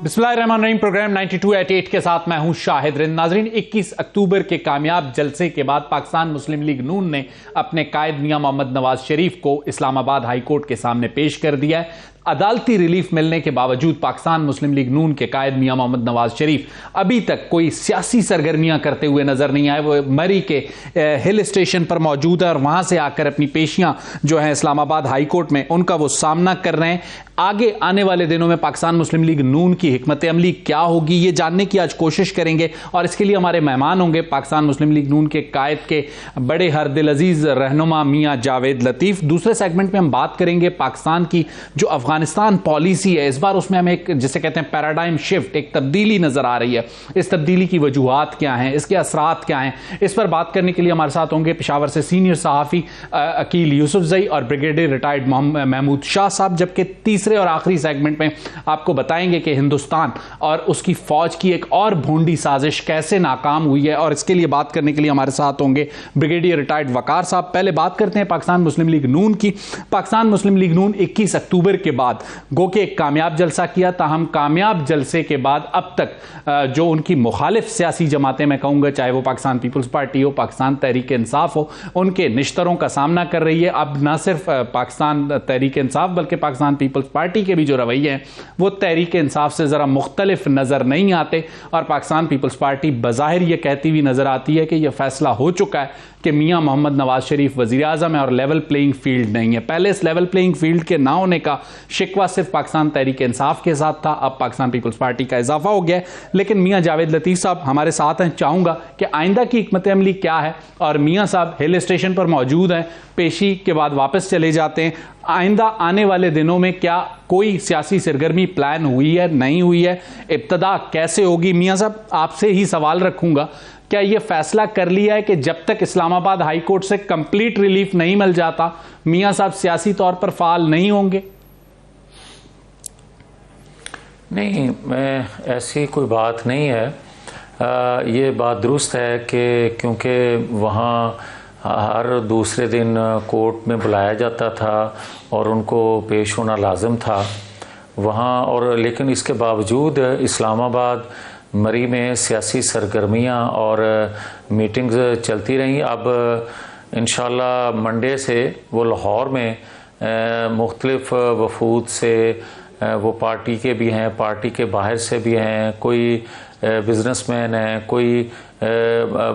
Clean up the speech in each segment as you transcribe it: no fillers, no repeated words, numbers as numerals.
बिस्मिल्लाहिर्रहमानिर्रहीम। प्रोग्राम 92/8 के साथ मैं हूं शाहिद रिंद। नाजरीन, 21 अक्टूबर के कामयाब जलसे के बाद पाकिस्तान मुस्लिम लीग नून ने अपने कायद मियां मोहम्मद नवाज शरीफ को इस्लामाबाद हाई कोर्ट के सामने पेश कर दिया है। अदालती रिलीफ मिलने के बावजूद पाकिस्तान मुस्लिम लीग नून के कायद मियां मोहम्मद नवाज शरीफ अभी तक कोई सियासी सरगर्मियां करते हुए नजर नहीं आए। वो मरी के हिल स्टेशन पर मौजूद है और वहां से आकर अपनी पेशियां जो है इस्लामाबाद हाई कोर्ट में उनका वो सामना कर रहे हैं। आगे आने वाले दिनों में पाकिस्तान मुस्लिम लीग नून की हिकमत अमली क्या होगी, ये जानने की आज कोशिश करेंगे और इसके लिए हमारे मेहमान होंगे पाकिस्तान मुस्लिम लीग नून के कायद के बड़े हर दिल अजीज रहनुमा मियां जावेद लतीफ। दूसरे सेगमेंट में हम बात करेंगे पाकिस्तान की जो अफगानिस्तान पॉलिसी है, इस बार उसमें हमें एक जिसे कहते हैं पैराडाइम शिफ्ट, एक तब्दीली नजर आ रही है। इस तब्दीली की वजूहात क्या हैं, इसके असरात क्या हैं, इस पर बात करने के लिए हमारे साथ होंगे पेशावर से सीनियर सहाफ़ी अकील यूसुफजई और ब्रिगेडियर रिटायर्ड महमूद शाह साहब। जबकि तीसरे और आखिरी सेगमेंट में आपको बताएंगे कि हिंदुस्तान और उसकी फौज की एक और भोंडी साजिश कैसे नाकाम हुई है, और इसके लिए बात करने के लिए हमारे साथ होंगे ब्रिगेडियर रिटायर्ड वकार साहब। पहले बात करते हैं पाकिस्तान मुस्लिम लीग नून की। पाकिस्तान मुस्लिम लीग नून 21 अक्टूबर के बाद गो के एक कामयाब जलसा किया, ताहम कामयाब जलसे के बाद अब तक जो उनकी मुखालिफ सियासी जमातें, मैं कहूँगा चाहे वो पाकिस्तान पीपल्स पार्टी हो, पाकिस्तान तहरीक इंसाफ हो, उनके निश्तरों का सामना कर रही है। अब न सिर्फ पाकिस्तान तहरीक इंसाफ बल्कि पाकिस्तान पीपल्स पार्टी के भी जो रवैये हैं वो तहरीक इंसाफ से ज़रा मुख्तलिफ नज़र नहीं आते और पाकिस्तान पीपल्स पार्टी बज़ाहिर ये कहती हुई नज़र आती है कि यह फैसला हो चुका है कि मियां मोहम्मद नवाज शरीफ वज़ीर आज़म है और लेवल प्लेइंग फील्ड नहीं है। पहले इस लेवल प्लेइंग फील्ड के ना होने का शिकवा सिर्फ पाकिस्तान तहरीक इंसाफ के साथ था, अब पाकिस्तान पीपल्स पार्टी का इजाफा हो गया है। लेकिन मियां जावेद लतीफ़ साहब हमारे साथ हैं। चाहूँगा कि आइंदा की हिकमत अमली क्या है, और मियां साहब हिल स्टेशन पर मौजूद हैं, पेशी के बाद वापस चले जाते हैं। आइंदा आने वाले दिनों में क्या कोई सियासी सरगर्मी प्लान हुई है, नहीं हुई है, इब्तदा कैसे होगी? मियां साहब आपसे ही सवाल रखूंगा, क्या यह फैसला कर लिया है कि जब तक इस्लामाबाद हाई कोर्ट से कंप्लीट रिलीफ नहीं मिल जाता मियां साहब सियासी तौर पर फाल नहीं होंगे? नहीं, ऐसी कोई बात नहीं है। ये बात दुरुस्त है कि क्योंकि वहाँ हर दूसरे दिन कोर्ट में बुलाया जाता था और उनको पेश होना लाजम था वहाँ, और लेकिन इसके बावजूद इस्लामाबाद मरी में सियासी सरगर्मियाँ और मीटिंग्स चलती रहीं। अब इंशाल्लाह मंडे से वो लाहौर में मुख्तलिफ वफूद से, वो पार्टी के भी हैं, पार्टी के बाहर से भी हैं, कोई बिजनेसमैन हैं, कोई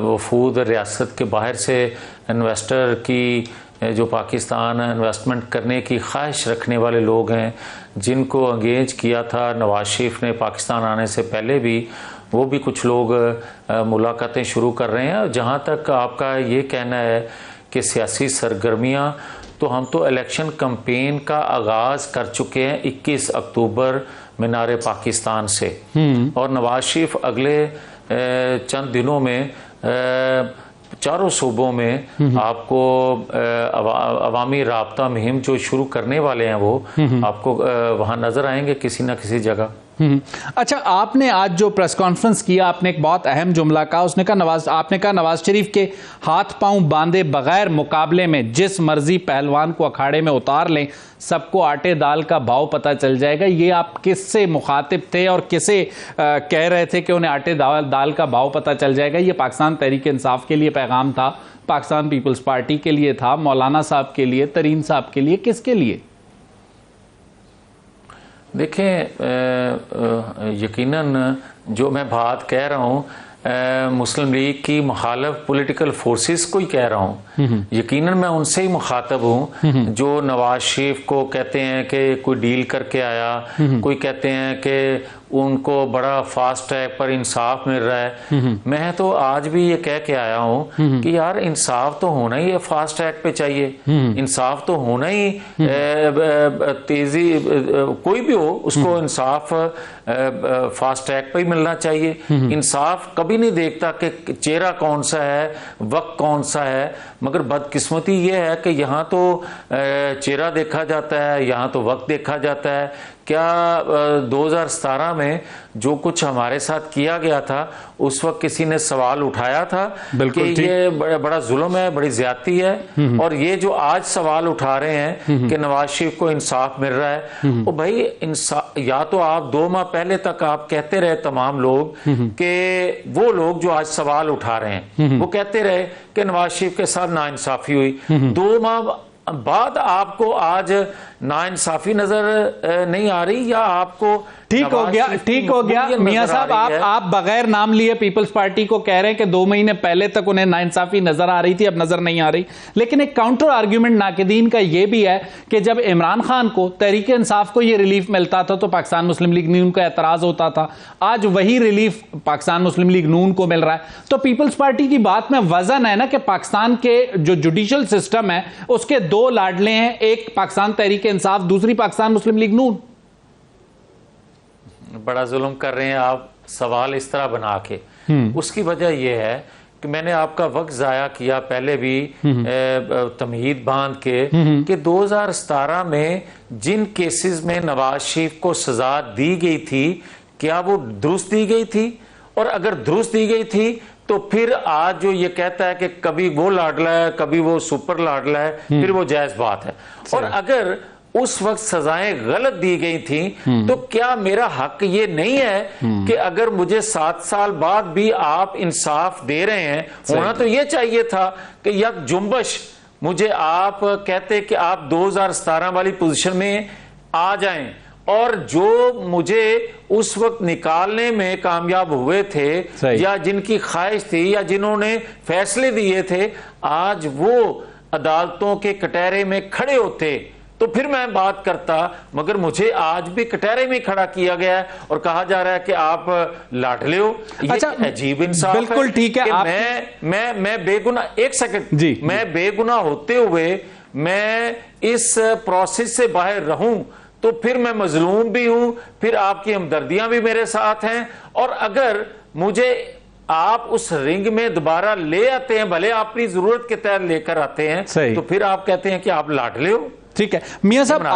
वफूद रियासत के बाहर से इन्वेस्टर की, जो पाकिस्तान इन्वेस्टमेंट करने की ख्वाहिश रखने वाले लोग हैं, जिनको अंगेज किया था नवाज शरीफ ने पाकिस्तान आने से पहले भी, वो भी कुछ लोग मुलाकातें शुरू कर रहे हैं। जहाँ तक आपका ये कहना है कि सियासी सरगर्मियाँ, तो हम तो इलेक्शन कैंपेन का आगाज़ कर चुके हैं 21 अक्टूबर मीनार पाकिस्तान से, और नवाज शरीफ अगले चंद दिनों में चारों सूबों में आपको अवामी राब्ता मुहिम जो शुरू करने वाले हैं वो आपको वहाँ नज़र आएंगे किसी न किसी जगह। अच्छा, आपने आज जो प्रेस कॉन्फ्रेंस किया, आपने एक बहुत अहम जुमला कहा। आपने कहा नवाज शरीफ के हाथ पांव बांधे बगैर मुकाबले में जिस मर्जी पहलवान को अखाड़े में उतार लें, सबको आटे दाल का भाव पता चल जाएगा। ये आप किससे मुखातिब थे और किसे कह रहे थे कि उन्हें आटे दाल का भाव पता चल जाएगा? ये पाकिस्तान तहरीक इंसाफ के लिए पैगाम था, पाकिस्तान पीपल्स पार्टी के लिए था, मौलाना साहब के लिए, तरीन साहब के लिए, किसके लिए? देखें, यकीनन जो मैं बात कह रहा हूँ मुस्लिम लीग की मुखालिफ पॉलिटिकल फोर्सेस को ही कह रहा हूँ। यकीनन मैं उनसे ही मुखातब हूँ जो नवाज शरीफ को कहते हैं कि कोई डील करके आया, कोई कहते हैं कि उनको बड़ा फास्ट ट्रैक पर इंसाफ मिल रहा है। मैं तो आज भी ये कह के आया हूँ कि यार इंसाफ तो होना ही है, फास्ट ट्रैक पे चाहिए, इंसाफ तो होना ही, तेजी कोई भी हो उसको इंसाफ फास्ट ट्रैक पे ही मिलना चाहिए। इंसाफ कभी नहीं देखता कि चेहरा कौन सा है, वक्त कौन सा है, मगर बदकिस्मती ये है कि यहाँ तो चेहरा देखा जाता है, यहाँ तो वक्त देखा जाता है। क्या 2017 में जो कुछ हमारे साथ किया गया था उस वक्त किसी ने सवाल उठाया था कि ये बड़ा जुल्म है, बड़ी ज्यादती है? और ये जो आज सवाल उठा रहे हैं कि नवाज शरीफ को इंसाफ मिल रहा है, वो भाई इंसाफ, या तो आप 2 माह पहले तक आप कहते रहे तमाम लोग कि वो लोग जो आज सवाल उठा रहे हैं वो कहते रहे कि नवाज शरीफ के साथ नाइंसाफी हुई। 2 माह बाद आपको आज नाइंसाफी नजर नहीं आ रही, या आपको ठीक हो गया मियां साहब, आप बगैर नाम लिए पीपल्स पार्टी को कह रहे हैं कि 2 महीने पहले तक उन्हें नाइंसाफी नजर आ रही थी, अब नजर नहीं आ रही। लेकिन एक काउंटर आर्ग्यूमेंट नाकिदीन का यह भी है कि जब इमरान खान को, तहरीक इंसाफ को यह रिलीफ मिलता था तो पाकिस्तान मुस्लिम लीग नून का एतराज होता था, आज वही रिलीफ पाकिस्तान मुस्लिम लीग नून को मिल रहा है। तो पीपल्स पार्टी की बात में वजन है ना कि पाकिस्तान के जो जुडिशल सिस्टम है उसके 2 लाडले हैं, एक पाकिस्तान तहरीक इंसाफ, दूसरी पाकिस्तान मुस्लिम लीग नून। बड़ा जुल्म कर रहे हैं आप सवाल इस तरह बना के। उसकी वजह यह है कि मैंने आपका वक्त जाया किया पहले भी तमहीद बांध के कि 2017 में जिन केसेस में नवाज शरीफ को सजा दी गई थी क्या वो दुरुस्त दी गई थी? और अगर दुरुस्त दी गई थी तो फिर आज जो ये कहता है कि कभी वो लाडला है कभी वो सुपर लाडला है, फिर वो जायज बात है। और अगर उस वक्त सजाएं गलत दी गई थी तो क्या मेरा हक ये नहीं है कि अगर मुझे 7 साल बाद भी आप इंसाफ दे रहे हैं, होना तो ये चाहिए था कि यक जुम्बश मुझे आप कहते कि आप 2017 वाली पोजीशन में आ जाएं, और जो मुझे उस वक्त निकालने में कामयाब हुए थे या जिनकी ख्वाहिश थी या जिन्होंने फैसले दिए थे, आज वो अदालतों के कटहरे में खड़े होते तो फिर मैं बात करता। मगर मुझे आज भी कटहरे में खड़ा किया गया है और कहा जा रहा है कि आप लाडले हो। अच्छा, अजीब इंसाफ है। बिल्कुल ठीक है। आप... मैं बेगुनाह, एक सेकंड जी, मैं बेगुनाह होते हुए मैं इस प्रोसेस से बाहर रहूं तो फिर मैं मजलूम भी हूं, फिर आपकी हमदर्दियां भी मेरे साथ हैं। और अगर मुझे आप उस रिंग में दोबारा ले आते हैं, भले अपनी जरूरत के तहत लेकर आते हैं, तो फिर आप कहते हैं कि आप लाडले हो। ठीक है मियां साहब,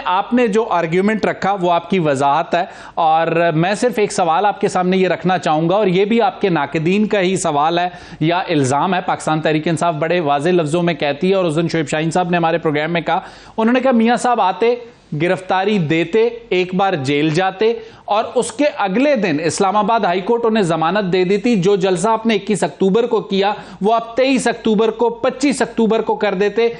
आपने जो आर्ग्यूमेंट रखा वो आपकी वजाहत है, और मैं सिर्फ एक सवाल आपके सामने ये रखना चाहूंगा, और ये भी आपके नाकिदीन का ही सवाल है या इल्जाम है। पाकिस्तान तहरीक इंसाफ बड़े वाज़ेह लफ्जों में कहती है, और उस दिन शोएब शाहीन साहब ने हमारे प्रोग्राम में कहा, उन्होंने कहा मियां साहब आते, गिरफ्तारी देते, एक बार जेल जाते और उसके अगले दिन इस्लामाबाद हाईकोर्ट उन्हें जमानत दे देती। जो जलसा आपने 21 अक्टूबर को किया वो आप 23 अक्टूबर को, 25 अक्टूबर को कर देते,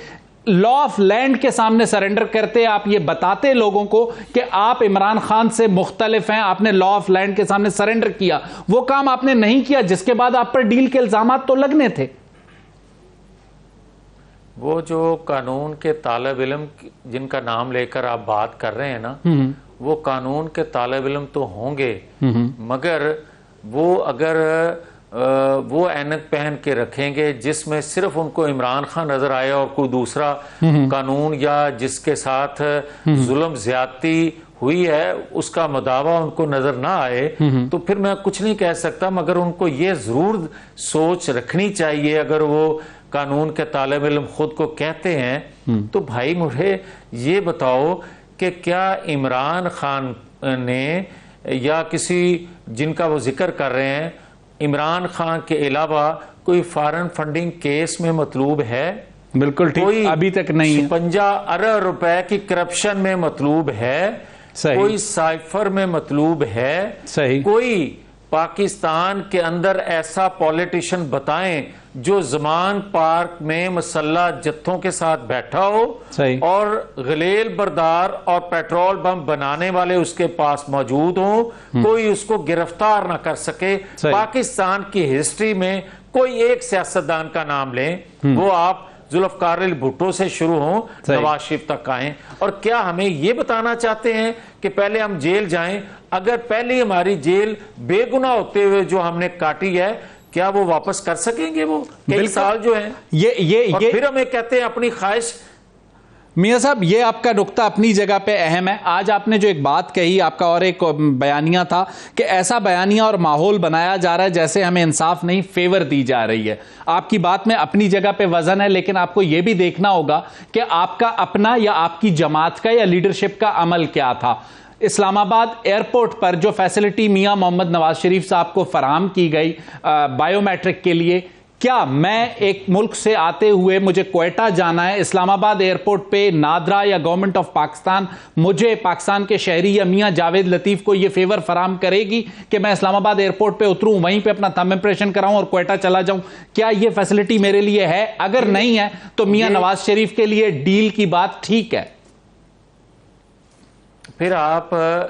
लॉ ऑफ लैंड के सामने सरेंडर करते। आप ये बताते लोगों को कि आप इमरान खान से मुख्तलिफ हैं, आपने लॉ ऑफ लैंड के सामने सरेंडर किया। वो काम आपने नहीं किया, जिसके बाद आप पर डील के इल्जाम तो लगने थे। वो जो कानून के तालिब इल्म जिनका नाम लेकर आप बात कर रहे हैं ना, वो कानून के तालिब इल्म तो होंगे, मगर वो अगर वो ऐनक पहन के रखेंगे जिसमें सिर्फ उनको इमरान खान नजर आए और कोई दूसरा कानून या जिसके साथ जुल्म ज्यादती हुई है उसका मदावा उनको नजर ना आए, तो फिर मैं कुछ नहीं कह सकता। मगर उनको ये जरूर सोच रखनी चाहिए, अगर वो कानून के तालिब इल्म खुद को कहते हैं, तो भाई मुझे ये बताओ कि क्या इमरान खान ने या किसी जिनका वो जिक्र कर रहे हैं, इमरान खान के अलावा कोई फॉरेन फंडिंग केस में मतलूब है? बिल्कुल ठीक, अभी तक नहीं है। 56 अरब रुपए की करप्शन में मतलूब है, कोई साइफर में मतलूब है, सही, कोई पाकिस्तान के अंदर ऐसा पॉलिटिशियन बताएं जो जमान पार्क में मसल्ला जत्थों के साथ बैठा हो और गलेल बरदार और पेट्रोल बम बनाने वाले उसके पास मौजूद हो, कोई उसको गिरफ्तार ना कर सके। पाकिस्तान की हिस्ट्री में कोई एक सियासतदान का नाम लें, वो आप जुल्फकार भुट्टो से शुरू हो नवाज शरीफ तक आए। और क्या हमें यह बताना चाहते हैं कि पहले हम जेल जाएं? अगर पहले हमारी जेल बेगुनाह होते हुए जो हमने काटी है, क्या वो वापस कर सकेंगे? वो कई साल जो है ये फिर हमें कहते हैं अपनी ख्वाहिश। मियां साहब, ये आपका नुक्ता अपनी जगह पे अहम है। आज आपने जो एक बात कही, आपका और एक बयानिया था कि ऐसा बयानिया और माहौल बनाया जा रहा है जैसे हमें इंसाफ नहीं, फेवर दी जा रही है। आपकी बात में अपनी जगह पे वजन है, लेकिन आपको यह भी देखना होगा कि आपका अपना या आपकी जमात का या लीडरशिप का अमल क्या था। इस्लामाबाद एयरपोर्ट पर जो फैसिलिटी मियां मोहम्मद नवाज शरीफ साहब को फराहम की गई बायोमेट्रिक के लिए, क्या मैं एक मुल्क से आते हुए मुझे क्वेटा जाना है, इस्लामाबाद एयरपोर्ट पे नादरा या गवर्नमेंट ऑफ पाकिस्तान मुझे पाकिस्तान के शहरी या मियां जावेद लतीफ को यह फेवर फराहम करेगी कि मैं इस्लामाबाद एयरपोर्ट पे उतरूं, वहीं पे अपना थंब इंप्रेशन कराऊं और क्वेटा चला जाऊं? क्या यह फैसिलिटी मेरे लिए है? अगर नहीं है तो मियां नवाज शरीफ के लिए डील की बात ठीक है। फिर आप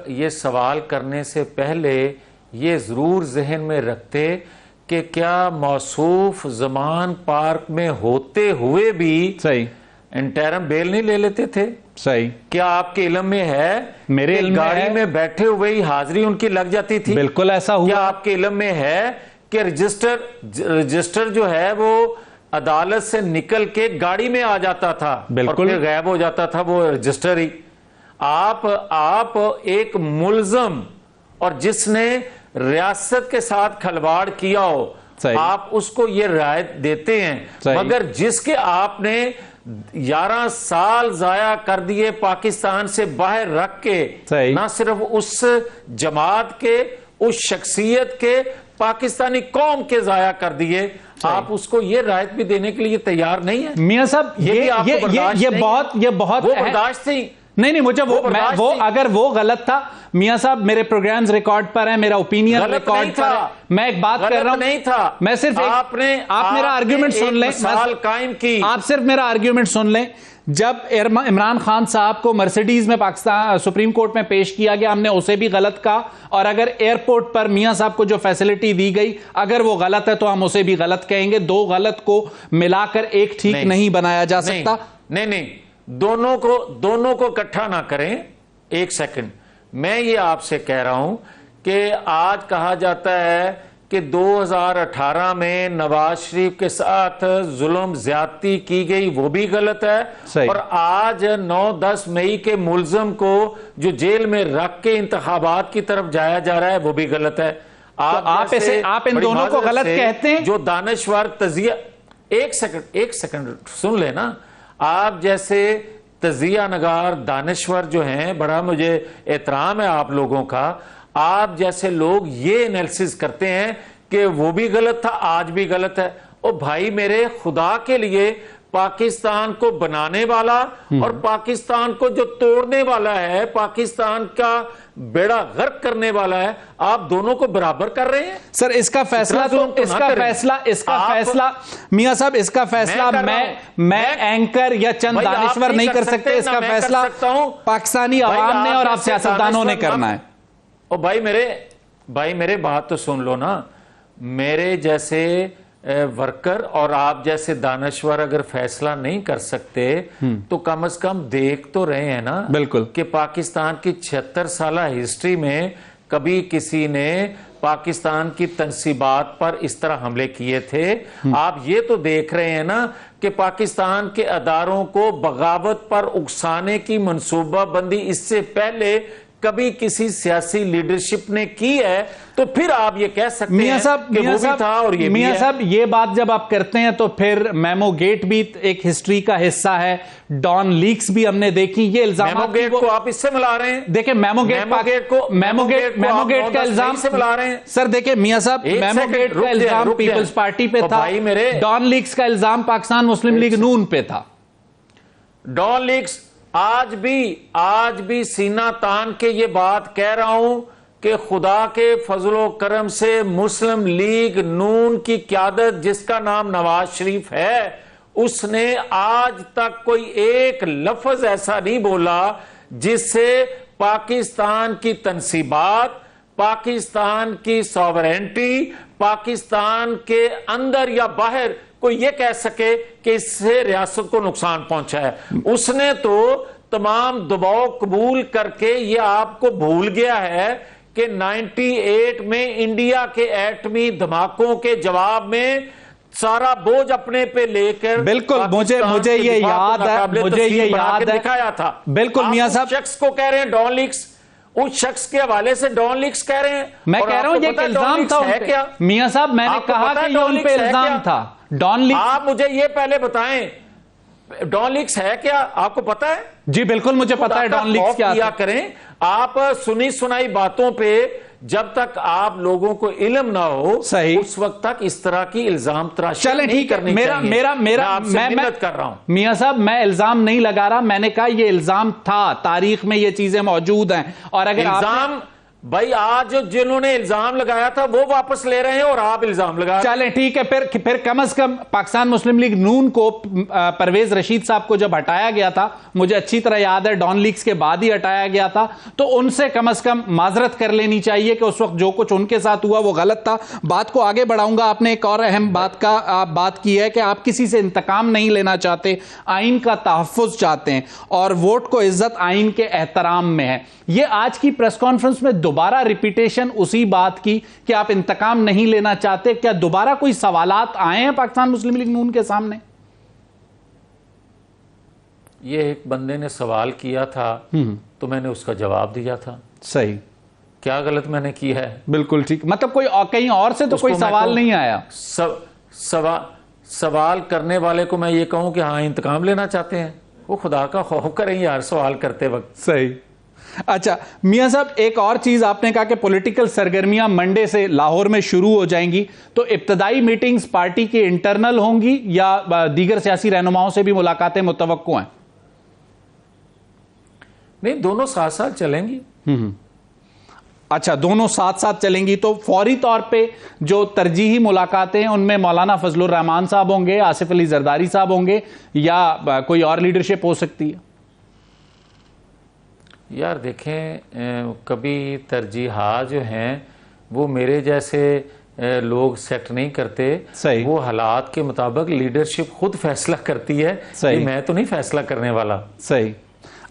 ये सवाल करने से पहले ये जरूर जहन में रखते कि क्या मौसूफ जमान पार्क में होते हुए भी सही इंटरम बेल नहीं ले लेते थे? सही। क्या आपके इल्म में है? मेरे इल्म में गाड़ी है। में बैठे हुए ही हाजिरी उनकी लग जाती थी? बिल्कुल ऐसा हुआ। क्या आपके इल्म में है कि रजिस्टर जो है वो अदालत से निकल के गाड़ी में आ जाता था बिल्कुल, और फिर गायब हो जाता था वो रजिस्टर ही? आप एक मुलजम और जिसने रियासत के साथ खलवाड़ किया हो, आप उसको ये रियायत देते हैं, मगर जिसके आपने 11 साल जाया कर दिए पाकिस्तान से बाहर रख के, ना सिर्फ उस जमात के, उस शख्सियत के, पाकिस्तानी कौम के जाया कर दिए, आप उसको ये रियायत भी देने के लिए तैयार नहीं है? मियां साहब, ये बहुत बर्दाश्त थी। नहीं, मुझे वो अगर वो गलत था, मियां साहब मेरे प्रोग्राम्स रिकॉर्ड पर है, मेरा ओपिनियन रिकॉर्ड पर है, मैं एक बात कर रहा हूं। नहीं था, मैं सिर्फ आप मेरा आर्ग्यूमेंट सुन लें, मिसाल कायम की। आप सिर्फ मेरा आर्ग्यूमेंट सुन लें। जब इमरान खान साहब को मर्सिडीज में पाकिस्तान सुप्रीम कोर्ट में पेश किया गया, हमने उसे भी गलत कहा, और अगर एयरपोर्ट पर मियां साहब को जो फैसिलिटी दी गई अगर वो गलत है तो हम उसे भी गलत कहेंगे। दो गलत को मिलाकर एक ठीक नहीं बनाया जा सकता। नहीं, दोनों को इकट्ठा ना करें। एक सेकंड, मैं ये आपसे कह रहा हूं कि आज कहा जाता है कि 2018 में नवाज शरीफ के साथ जुल्म ज्यादती की गई, वो भी गलत है। और आज 9-10 मई के मुलजम को जो जेल में रख के इंतखाबात की तरफ जाया जा रहा है, वो भी गलत है। आप इन दोनों को गलत कहते हैं। जो दानश्वर तजिया, एक सेकंड सुन लेना। आप जैसे तजिया नगार दानश्वर जो हैं, बड़ा मुझे एहतराम है आप लोगों का, आप जैसे लोग ये एनालिसिस करते हैं कि वो भी गलत था, आज भी गलत है। ओ भाई मेरे, खुदा के लिए, पाकिस्तान को बनाने वाला और पाकिस्तान को जो तोड़ने वाला है, पाकिस्तान का बेड़ा गर्क करने वाला है, आप दोनों को बराबर कर रहे हैं। सर इसका फैसला मियां साहब, इसका फैसला मैं एंकर या चंद दानिश्वर नहीं कर सकते। इसका फैसला पाकिस्तानी अवाम ने और आप सियासतदानों ने करना है। ओ भाई मेरे बात तो सुन लो ना। मेरे जैसे वर्कर और आप जैसे दानश्वर अगर फैसला नहीं कर सकते तो कम से कम देख तो रहे हैं ना। बिल्कुल, कि पाकिस्तान की 76 साल हिस्ट्री में कभी किसी ने पाकिस्तान की तंसीबात पर इस तरह हमले किए थे? आप ये तो देख रहे हैं ना कि पाकिस्तान के अदारों को बगावत पर उकसाने की मंसूबाबंदी इससे पहले कभी किसी सियासी लीडरशिप ने की है, तो फिर आप ये कह सकते हैं कि वो भी था और ये भी है। मियां साहब, ये बात जब आप करते हैं तो फिर मेमो गेट भी एक हिस्ट्री का हिस्सा है, डॉन लीक्स भी हमने देखी। ये इल्जाम को आप इससे मिला रहे हैं। देखिए मेमो गेट का इल्जाम से मिला रहे हैं। सर देखिए मियां साहब, मेमो गेट का इल्जाम पीपल्स पार्टी पे था, डॉन लीक्स का इल्जाम पाकिस्तान मुस्लिम लीग नून पे था। डॉन लीक्स आज भी सीना तान के ये बात कह रहा हूं कि खुदा के फजलो करम से मुस्लिम लीग नून की क्यादत, जिसका नाम नवाज शरीफ है, उसने आज तक कोई एक लफ्ज ऐसा नहीं बोला जिससे पाकिस्तान की तंसीबात, पाकिस्तान की सॉवरेंटी, पाकिस्तान के अंदर या बाहर कोई ये कह सके कि इससे रियासत को नुकसान पहुंचा है। उसने तो तमाम दबाव कबूल करके ये आपको भूल गया है कि 98 में इंडिया के एटमी धमाकों के जवाब में सारा बोझ अपने पे लेकर बिल्कुल, मुझे ये याद है दिखाया था। बिल्कुल मियां साहब, शख्स को कह रहे हैं डॉन लीक्स, उस शख्स के हवाले से डॉन लीक्स कह रहे हैं। मैं कह रहा हूं ये इल्जाम था उन पे। मियां साहब मैंने कहा कि ये उन पे इल्जाम था डॉन लीक्स। आप मुझे ये पहले बताएं डॉन लीक्स है क्या, आपको पता है? जी बिल्कुल मुझे पता है डॉन लीक्स क्या किया करें। आप सुनी सुनाई बातों पे जब तक आप लोगों को इल्म ना हो, सही, उस वक्त तक इस तरह की इल्जाम तराशी चलें ठीक है। मेरा मैं कर रहा हूं मियां साहब, मैं इल्जाम नहीं लगा रहा, मैंने कहा ये इल्जाम था, तारीख में ये चीजें मौजूद हैं। और अगर इल्जाम भाई आज जिन्होंने इल्जाम लगाया था वो वापस ले रहे हैं और आप इल्जाम लगा रहे हैं। चलें ठीक है, फिर कम से कम पाकिस्तान मुस्लिम लीग नून को परवेज रशीद साहब को जब हटाया गया था, मुझे अच्छी तरह याद है डॉन लीक्स के बाद ही हटाया गया था, तो उनसे कम से कम माजरत कर लेनी चाहिए कि उस वक्त जो कुछ उनके साथ हुआ वो गलत था। बात को आगे बढ़ाऊंगा। आपने एक और अहम बात का आप बात की है कि आप किसी से इंतकाम नहीं लेना चाहते, आइन का तहफ्फुज चाहते हैं और वोट को इज्जत आइन के एहतराम में है। ये आज की प्रेस कॉन्फ्रेंस में दोबारा रिपीटेशन उसी बात की कि आप इंतकाम नहीं लेना चाहते। क्या दोबारा कोई सवालात आए हैं पाकिस्तान मुस्लिम लीग नून के सामने? ये एक बंदे ने सवाल किया था तो मैंने उसका जवाब दिया था। सही, क्या गलत मैंने किया है? बिल्कुल ठीक। मतलब कोई कहीं और से तो कोई सवाल नहीं आया। सवाल करने वाले को मैं ये कहूं कि हाँ इंतकाम लेना चाहते हैं, वो खुदा का खौफ करें यार सवाल करते वक्त। सही। अच्छा मियां साहब, एक और चीज आपने कहा कि पॉलिटिकल सरगर्मियां मंडे से लाहौर में शुरू हो जाएंगी, तो इब्तदाई मीटिंग्स पार्टी की इंटरनल होंगी या दीगर सियासी रहनुमाओं से भी मुलाकातें मुतवक्को हैं? नहीं, दोनों साथ साथ चलेंगी। अच्छा, दोनों साथ साथ चलेंगी। तो फौरी तौर पे जो तरजीही मुलाकातें हैं उनमें मौलाना फजलुर रहमान साहब होंगे, आसिफ अली जरदारी साहब होंगे या कोई और लीडरशिप हो सकती है? यार देखें, कभी तरजीहात जो हैं वो मेरे जैसे लोग सेट नहीं करते। सही। वो हालात के मुताबिक लीडरशिप खुद फैसला करती है। सही। मैं तो नहीं फैसला करने वाला। सही।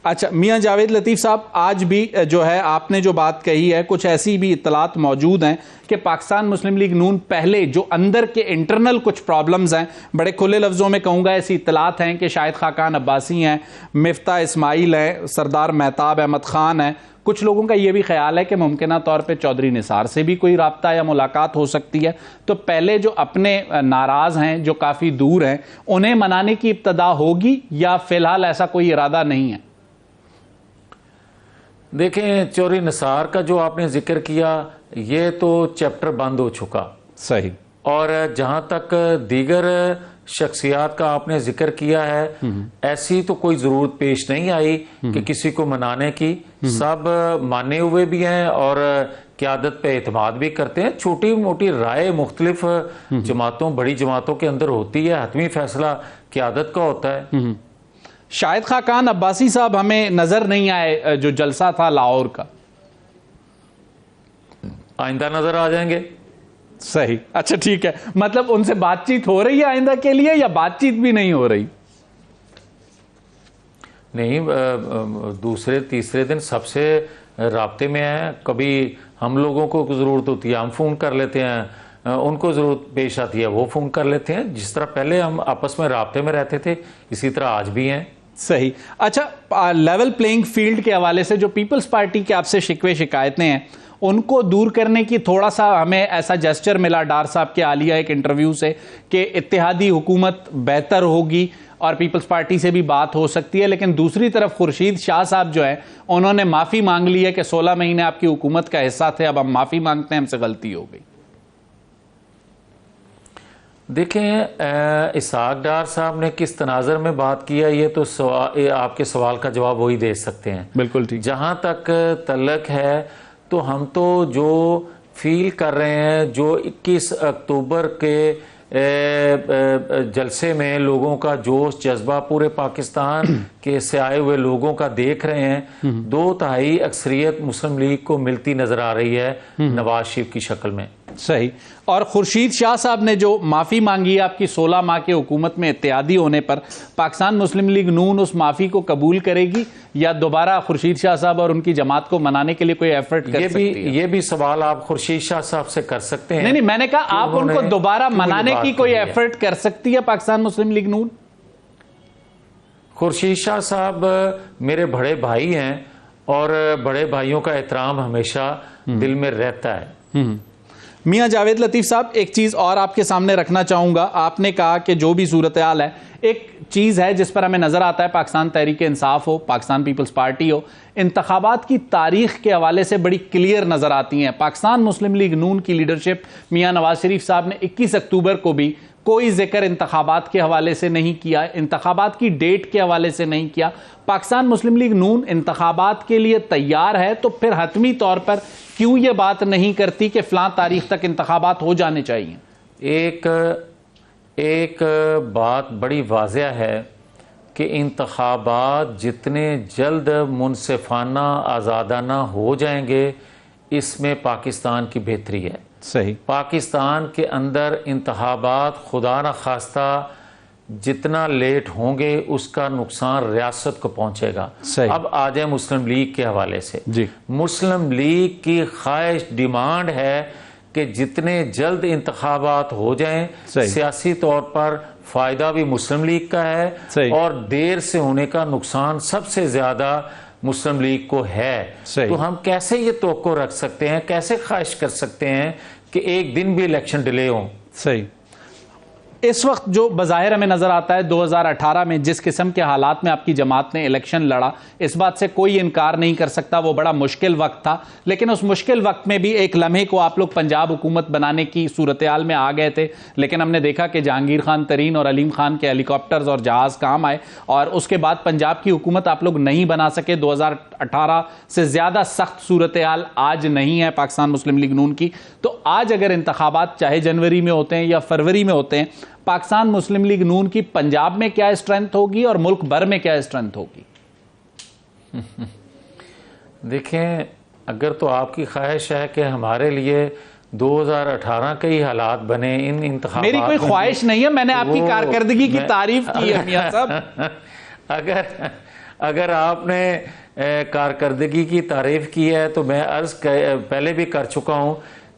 अच्छा मियां जावेद लतीफ़ साहब, आज भी जो है आपने जो बात कही है, कुछ ऐसी भी इत्तलात मौजूद हैं कि पाकिस्तान मुस्लिम लीग नून पहले जो अंदर के इंटरनल कुछ प्रॉब्लम्स हैं, बड़े खुले लफ्ज़ों में कहूँगा ऐसी इत्तलात हैं कि शाहिद खाकान अब्बासी हैं, मिफ्ता इस्माइल हैं, सरदार महताब अहमद ख़ान हैं। कुछ लोगों का यह भी ख्याल है कि मुमकिना तौर पे चौधरी निसार से भी कोई राब्ता या मुलाकात हो सकती है। तो पहले जो अपने नाराज़ हैं, जो काफ़ी दूर हैं, उन्हें मनाने की इब्तदा होगी या फ़िलहाल ऐसा कोई इरादा नहीं है? देखें, चौधरी निसार का जो आपने जिक्र किया ये तो चैप्टर बंद हो चुका। सही। और जहां तक दीगर शख्सियात का आपने जिक्र किया है, ऐसी तो कोई जरूरत पेश नहीं आई कि किसी को मनाने की। सब माने हुए भी हैं और क़यादत पे एतमाद भी करते हैं। छोटी मोटी राय मुख्तलिफ जमातों, बड़ी जमातों के अंदर होती है, हतमी फैसला क़यादत का होता है। शाहिद खाकान अब्बासी साहब हमें नजर नहीं आए जो जलसा था लाहौर का। आइंदा नजर आ जाएंगे। सही। अच्छा ठीक है, मतलब उनसे बातचीत हो रही है आइंदा के लिए या बातचीत भी नहीं हो रही? नहीं, दूसरे तीसरे दिन सबसे राब्ते में है। कभी हम लोगों को जरूरत होती है हम फोन कर लेते हैं, उनको जरूरत पेश आती है वो फोन कर लेते हैं। जिस तरह पहले हम आपस में राब्ते में रहते थे इसी तरह आज भी हैं। सही। अच्छा, लेवल प्लेइंग फील्ड के हवाले से जो पीपल्स पार्टी के आपसे शिकवे शिकायतें हैं उनको दूर करने की थोड़ा सा हमें ऐसा जेस्चर मिला डार साहब के आलिया एक इंटरव्यू से कि इत्तेहादी हुकूमत बेहतर होगी और पीपल्स पार्टी से भी बात हो सकती है, लेकिन दूसरी तरफ खुर्शीद शाह साहब जो है उन्होंने माफ़ी मांग ली है कि 16 महीने आपकी हुकूमत का हिस्सा थे, अब हम माफ़ी मांगते हैं, हमसे गलती हो गई। देखें, इसहाक डार साहब ने किस तनाजर में बात किया ये तो आपके सवाल का जवाब वही दे सकते हैं। बिल्कुल ठीक। जहाँ तक तल्लक है तो हम तो जो फील कर रहे हैं, जो 21 अक्टूबर के जलसे में लोगों का जोश जज्बा पूरे पाकिस्तान के से आए हुए लोगों का देख रहे हैं, 2/3 अक्सरियत मुस्लिम लीग को मिलती नजर आ रही है नवाज शरीफ की शक्ल में। सही। और खुर्शीद शाह साहब ने जो माफ़ी मांगी है आपकी 16 माह के हुकूमत में इत्तेहादी होने पर, पाकिस्तान मुस्लिम लीग नून उस माफ़ी को कबूल करेगी या दोबारा खुर्शीद शाह साहब और उनकी जमात को मनाने के लिए कोई एफर्ट कर सकती है? ये भी सवाल आप खुर्शीद शाह साहब से कर सकते हैं। नहीं, मैंने कहा आप उनको दोबारा मनाने की कोई एफर्ट कर सकती है पाकिस्तान मुस्लिम लीग नून? खुर्शीद शाह साहब मेरे बड़े भाई हैं और बड़े भाइयों का एहतराम हमेशा दिल में रहता है। मियां जावेद लतीफ़ साहब, एक चीज़ और आपके सामने रखना चाहूँगा। आपने कहा कि जो भी सूरत हाल है, एक चीज़ है जिस पर हमें नज़र आता है, पाकिस्तान तहरीक इंसाफ हो, पाकिस्तान पीपल्स पार्टी हो, इंतखाबात की तारीख के हवाले से बड़ी क्लियर नज़र आती हैं। पाकिस्तान मुस्लिम लीग नून की लीडरशिप मियां नवाज शरीफ साहब ने 21 अक्टूबर को भी कोई जिक्र इंतखाबात के हवाले से नहीं किया, इंतखाबात की डेट के हवाले से नहीं किया। पाकिस्तान मुस्लिम लीग नून इंतखाबात के लिए तैयार है, तो फिर हतमी तौर पर क्यों ये बात नहीं करती कि फ़लाँ तारीख तक इंतखाबात हो जाने चाहिए? एक बात बड़ी वाज़ेह है कि इंतखाबात जितने जल्द मुनसिफाना आज़ादाना हो जाएंगे, इसमें पाकिस्तान की बेहतरी है। सही। पाकिस्तान के अंदर इंतखाबात खुदा न खास्ता जितना लेट होंगे, उसका नुकसान रियासत को पहुंचेगा। अब आ जाए मुस्लिम लीग के हवाले से जी। मुस्लिम लीग की ख्वाहिश डिमांड है कि जितने जल्द इंतखाबात हो जाएं, सियासी तौर पर फायदा भी मुस्लिम लीग का है और देर से होने का नुकसान सबसे ज्यादा मुस्लिम लीग को है। तो हम कैसे ये तवक्को रख सकते हैं, कैसे ख्वाहिश कर सकते हैं कि एक दिन भी इलेक्शन डिले हो? सही। इस वक्त जो बज़ाहिर हमें नज़र आता है 2018 में जिस किस्म के हालात में आपकी जमात ने इलेक्शन लड़ा, इस बात से कोई इनकार नहीं कर सकता, वो बड़ा मुश्किल वक्त था। लेकिन उस मुश्किल वक्त में भी एक लम्हे को आप लोग पंजाब हुकूमत बनाने की सूरत हाल में आ गए थे, लेकिन हमने देखा कि जहांगीर खान तरीन और अलीम खान के हेलीकॉप्टर्स और जहाज़ काम आए और उसके बाद पंजाब की हुकूमत आप लोग नहीं बना सके। 2018 से ज़्यादा सख्त सूरत हाल आज नहीं है पाकिस्तान मुस्लिम लीग नून की। तो आज अगर इंतखाबात चाहे जनवरी में होते हैं या फरवरी में होते हैं, पाकिस्तान मुस्लिम लीग नून की पंजाब में क्या स्ट्रेंथ होगी और मुल्क भर में क्या स्ट्रेंथ होगी? देखें, अगर तो आपकी ख्वाहिश है कि हमारे लिए 2018 के ही हालात बने इन इंतखाबात, मेरी कोई ख्वाहिश नहीं है, मैंने आपकी कारकर्दगी की तारीफ की है मियां साहब। अगर आपने कारकर्दगी की तारीफ की है तो मैं अर्ज पहले भी कर चुका हूं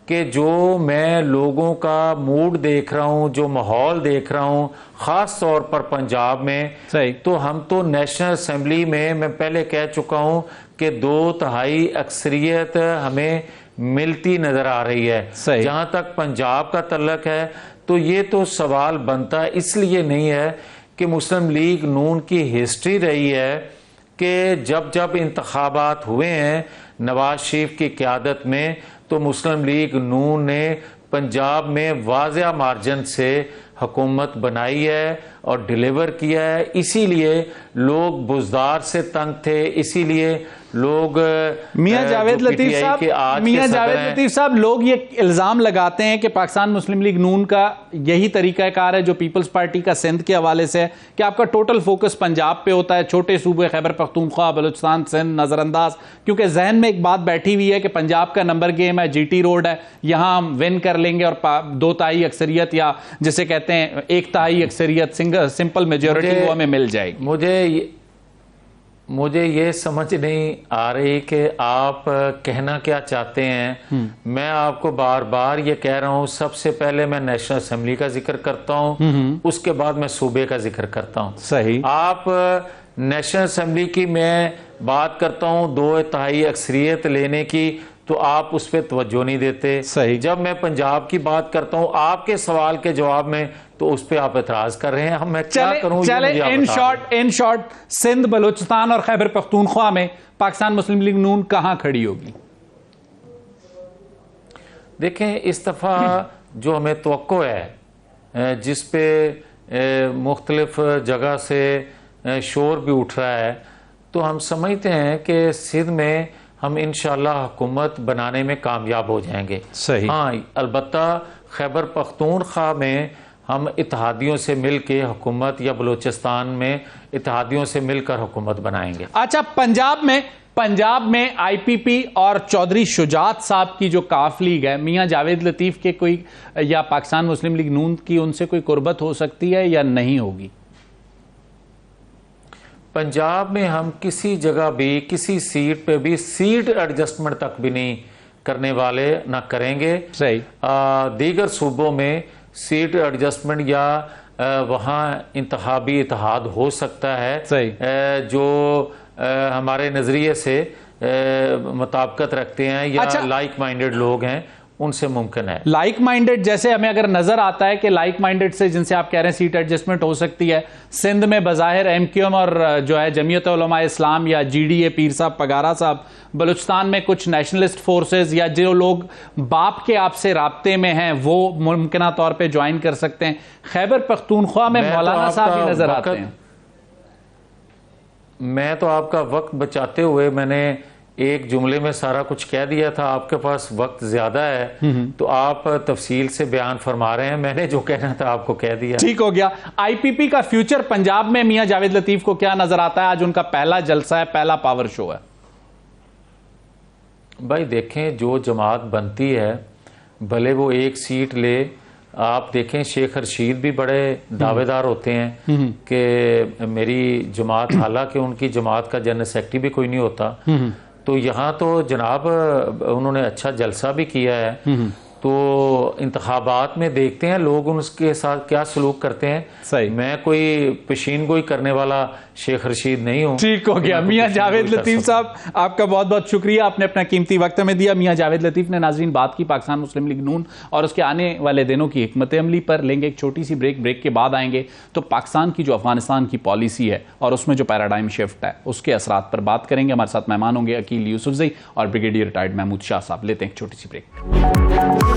कि जो मैं लोगों का मूड देख रहा हूं, जो माहौल देख रहा हूं, ख़ास तौर पर पंजाब में, तो हम तो नेशनल असेंबली में मैं पहले कह चुका हूं कि 2/3 अक्सरियत हमें मिलती नज़र आ रही है। जहां तक पंजाब का तल्लक है तो ये तो सवाल बनता इसलिए नहीं है कि मुस्लिम लीग नून की हिस्ट्री रही है कि जब जब इंतखाबात हुए हैं नवाज शरीफ की क़यादत में, तो मुस्लिम लीग नून ने पंजाब में वाज़ेह मार्जिन से हुकूमत बनाई है और डिलीवर किया है। इसीलिए लोग बुज़दार से तंग थे, इसीलिए लोग मियां जावेद लतीफ़ साहब लोग ये इल्ज़ाम लगाते हैं कि पाकिस्तान मुस्लिम लीग नून का यही तरीक़ाकार है जो पीपल्स पार्टी का सिंध के हवाले से है कि आपका टोटल फोकस पंजाब पे होता है, छोटे सूबे खैबर पख्तूनख्वा, बलूचिस्तान, सिंध नज़रअंदाज, क्योंकि जहन में एक बात बैठी हुई है कि पंजाब का नंबर गेम है, GT रोड है, यहाँ हम विन कर लेंगे और 2/3 अक्सरियत या जिसे कहते हैं 1/3 अक्सरियत, सिंपल मेजोरिटी वो हमें मिल जाएगी। मुझे ये समझ नहीं आ रही कि आप कहना क्या चाहते हैं। मैं आपको बार बार ये कह रहा हूँ, सबसे पहले मैं नेशनल असेंबली का जिक्र करता हूँ, उसके बाद मैं सूबे का जिक्र करता हूँ। सही। आप नेशनल असेंबली की मैं बात करता हूँ 2/3 अक्सरियत लेने की, तो आप उस पर तवज्जो नहीं देते। सही। जब मैं पंजाब की बात करता हूँ आपके सवाल के जवाब में, तो उस पर आप एतराज कर रहे हैं। हम मैं क्या करूं? चले इन शॉर्ट सिंध, बलूचिस्तान और खैबर पख्तूनख्वा में पाकिस्तान मुस्लिम लीग नून कहां खड़ी होगी? देखें, इस दफा जो हमें तवक्को है, जिस पे मुख्तलिफ जगह से शोर भी उठ रहा है, तो हम समझते हैं कि सिंध में हम इंशाअल्लाह हुकूमत बनाने में कामयाब हो जाएंगे। सही। हाँ, अलबत्ता खैबर पख्तूनख्वा में हम इत्तेहादियों से मिलकर हुकूमत, या बलूचिस्तान में इत्तेहादियों से मिलकर हुकूमत बनाएंगे। अच्छा, पंजाब में पंजाब में आईपीपी और चौधरी शुजात साहब की जो काफ लीग है, मियां जावेद लतीफ के कोई या पाकिस्तान मुस्लिम लीग नून की उनसे कोई कुर्बत हो सकती है या नहीं होगी? पंजाब में हम किसी जगह भी, किसी सीट पे भी सीट एडजस्टमेंट तक भी नहीं करने वाले, ना करेंगे। सही। दीगर सूबों में सीट एडजस्टमेंट या वहाँ इंतखाबी इत्तेहाद हो सकता है। सही। जो हमारे नज़रिए से मुताबिकत रखते हैं या अच्छा। लाइक माइंडेड लोग हैं, उनसे मुमकिन है। लाइक माइंडेड जैसे हमें अगर नजर आता है कि लाइक माइंडेड से जिनसे आप कह रहे हैं सीट एडजस्टमेंट हो सकती है, सिंध में बज़ाहिर एमक्यूएम और जो है जमीयत उलमा इस्लाम या जीडीए पीर साहब पगारा साहब, बलूचिस्तान में कुछ नेशनलिस्ट फोर्सेस या जो लोग बाप के आपसे राब्ते में हैं वो मुमकिन तौर पर ज्वाइन कर सकते हैं। खैबर पख्तूनख्वा में मौलाना साहब भी नजर आते हैं। मैं तो आपका वक्त बचाते हुए मैंने एक जुमले में सारा कुछ कह दिया था। आपके पास वक्त ज्यादा है तो आप तफसील से बयान फरमा रहे हैं। मैंने जो कहना था आपको कह दिया। ठीक हो गया। आईपीपी का फ्यूचर पंजाब में मियां जावेद लतीफ को क्या नजर आता है? आज उनका पहला जलसा है, पहला पावर शो है। भाई देखें, जो जमात बनती है भले वो एक सीट ले, आप देखें शेख रशीद भी बड़े दावेदार होते हैं कि मेरी जमात, हालांकि उनकी जमात का जनरल सेक्रेटरी भी कोई नहीं होता। तो यहाँ तो जनाब उन्होंने अच्छा जलसा भी किया है। तो इंतखाबात में देखते हैं लोग उनके साथ क्या सलूक करते हैं। सही। मैं कोई पेशीन गोई करने वाला शेख रशीद नहीं हूँ। ठीक हो गया। मियां जावेद लतीफ साहब, आपका बहुत बहुत शुक्रिया, आपने अपना कीमती वक्त हमें दिया। मियां जावेद लतीफ ने नाजरीन बात की पाकिस्तान मुस्लिम लीग नून और उसके आने वाले दिनों की हिकमत अमली पर। लेंगे एक छोटी सी ब्रेक के बाद आएंगे तो पाकिस्तान की जो अफगानिस्तान की पॉलिसी है और उसमें जो पैराडाइम शिफ्ट है उसके असरात पर बात करेंगे। हमारे साथ मेहमान होंगे अकील यूसुफजई और ब्रिगेडियर रिटायर्ड महमूद शाह साहब। लेते हैं एक छोटी सी ब्रेक।